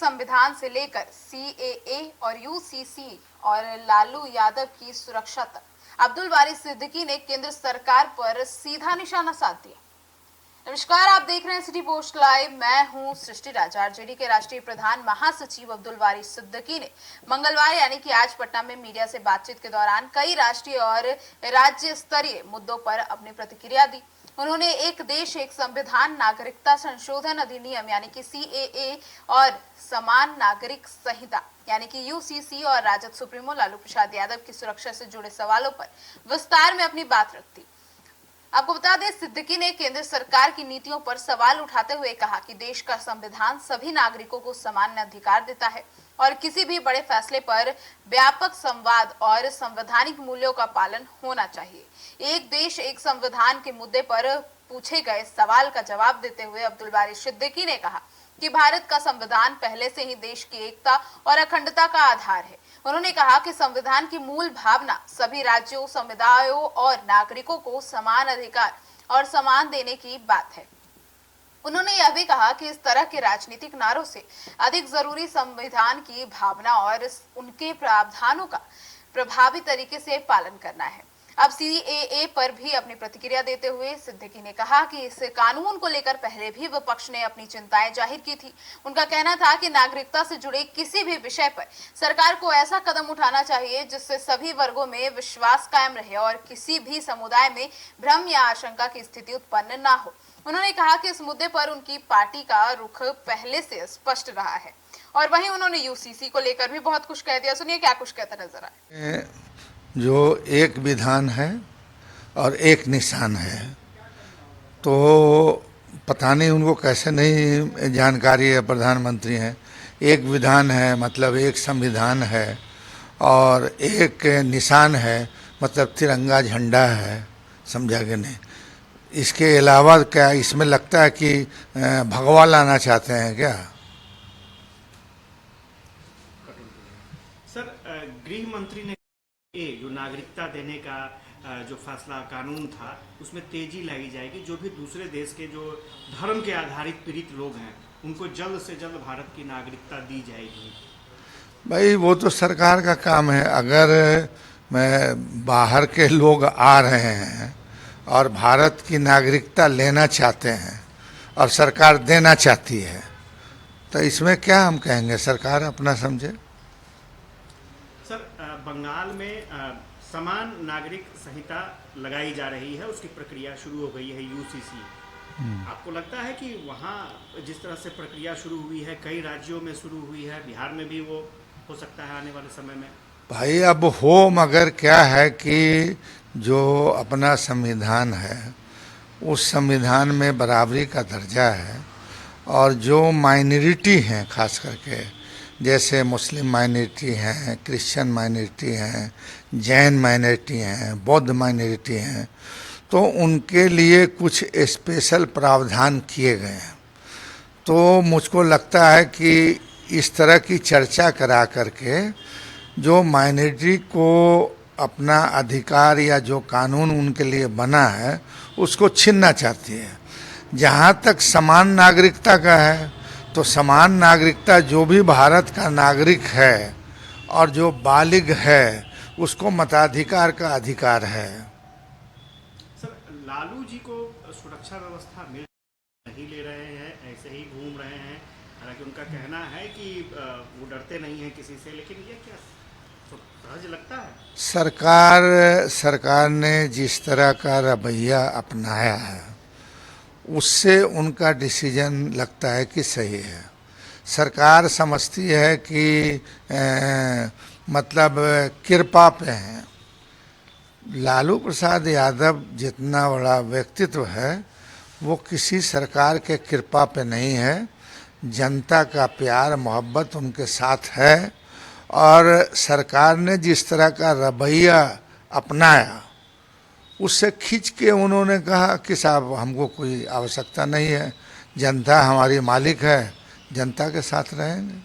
संविधान से लेकर सीएए और यूसीसी और लालू यादव की सुरक्षा तक अब्दुल बारी सिद्दीकी ने केंद्र सरकार पर सीधा निशाना साध दिया। नमस्कार, आप देख रहे हैं सिटी पोस्ट लाइव। मैं हूं सृष्टि राजा। आरजेडी के राष्ट्रीय प्रधान महासचिव अब्दुल बारी सिद्दीकी ने मंगलवार यानी कि आज पटना में मीडिया से बातचीत के दौरान कई राष्ट्रीय और राज्य स्तरीय मुद्दों पर अपनी प्रतिक्रिया दी। उन्होंने एक देश एक संविधान, नागरिकता संशोधन अधिनियम यानी कि सीएए और समान नागरिक संहिता यानी कि यूसीसी और राजद सुप्रीमो लालू प्रसाद यादव की सुरक्षा से जुड़े सवालों पर विस्तार में अपनी बात रखी। आपको बता दें, सिद्दीकी ने केंद्र सरकार की नीतियों पर सवाल उठाते हुए कहा कि देश का संविधान सभी नागरिकों को समान अधिकार देता है और किसी भी बड़े फैसले पर व्यापक संवाद और संवैधानिक मूल्यों का पालन होना चाहिए। एक देश एक संविधान के मुद्दे पर पूछे गए सवाल का जवाब देते हुए अब्दुल बारी सिद्दीकी ने कहा कि भारत का संविधान पहले से ही देश की एकता और अखंडता का आधार है। उन्होंने कहा कि संविधान की मूल भावना सभी राज्यों, समुदायों और नागरिकों को समान अधिकार और सम्मान देने की बात है। उन्होंने यह भी कहा कि इस तरह के राजनीतिक नारों से अधिक जरूरी संविधान की भावना और उनके प्रावधानों का प्रभावी तरीके से पालन करना है। अब सीएए पर भी अपनी प्रतिक्रिया देते हुए सिद्दीकी ने कहा कि इस कानून को लेकर पहले भी विपक्ष ने अपनी चिंताएं जाहिर की थी। उनका कहना था कि नागरिकता से जुड़े किसी भी विषय पर सरकार को ऐसा कदम उठाना चाहिए जिससे सभी वर्गों में विश्वास कायम रहे और किसी भी समुदाय में भ्रम या आशंका की स्थिति उत्पन्न ना हो। उन्होंने कहा कि इस मुद्दे पर उनकी पार्टी का रुख पहले से स्पष्ट रहा है। और वहीं उन्होंने यूसीसी को लेकर भी बहुत कुछ कह दिया। सुनिए क्या कुछ कहता नजर आए। जो एक विधान है और एक निशान है, तो पता नहीं उनको कैसे नहीं जानकारी है। प्रधानमंत्री हैं, एक विधान है मतलब एक संविधान है और एक निशान है मतलब तिरंगा झंडा है। समझा कि नहीं? इसके अलावा क्या इसमें लगता है कि भगवा लाना चाहते हैं क्या? सर, गृह मंत्री ने जो नागरिकता देने का जो फैसला कानून था उसमें तेजी लाई जाएगी। जो भी दूसरे देश के जो धर्म के आधारित पीड़ित लोग हैं उनको जल्द से जल्द भारत की नागरिकता दी जाएगी। भाई वो तो सरकार का काम है। अगर बाहर के लोग आ रहे हैं और भारत की नागरिकता लेना चाहते हैं और सरकार देना चाहती है तो इसमें क्या हम कहेंगे, सरकार अपना समझे। सर, बंगाल में समान नागरिक संहिता लगाई जा रही है, उसकी प्रक्रिया शुरू हो गई है यूसीसी। आपको लगता है कि वहाँ जिस तरह से प्रक्रिया शुरू हुई है, कई राज्यों में शुरू हुई है, बिहार में भी वो हो सकता है आने वाले समय में? भाई अब हो, मगर क्या है कि जो अपना संविधान है उस संविधान में बराबरी का दर्जा है और जो माइनॉरिटी हैं, खास करके जैसे मुस्लिम माइनॉरिटी हैं, क्रिश्चियन माइनॉरिटी हैं, जैन माइनॉरिटी हैं, बौद्ध माइनॉरिटी हैं, तो उनके लिए कुछ स्पेशल प्रावधान किए गए हैं। तो मुझको लगता है कि इस तरह की चर्चा करा करके जो माइनॉरिटी को अपना अधिकार या जो कानून उनके लिए बना है उसको छीनना चाहती है। जहाँ तक समान नागरिकता का है तो समान नागरिकता जो भी भारत का नागरिक है और जो बालिग है उसको मताधिकार का अधिकार है। सर, लालू जी को सुरक्षा व्यवस्था मिल नहीं ले रहे हैं, ऐसे ही घूम रहे हैं। हालांकि उनका कहना है कि वो डरते नहीं हैं किसी से, लेकिन ये क्या सहज लगता है? सरकार ने जिस तरह का रवैया अपनाया है उससे उनका डिसीजन लगता है कि सही है। सरकार समझती है कि मतलब कृपा पे हैं। लालू प्रसाद यादव जितना बड़ा व्यक्तित्व है वो किसी सरकार के कृपा पे नहीं है। जनता का प्यार मोहब्बत उनके साथ है और सरकार ने जिस तरह का रवैया अपनाया उससे खींच के उन्होंने कहा कि साहब हमको कोई आवश्यकता नहीं है, जनता हमारी मालिक है, जनता के साथ रहेंगे।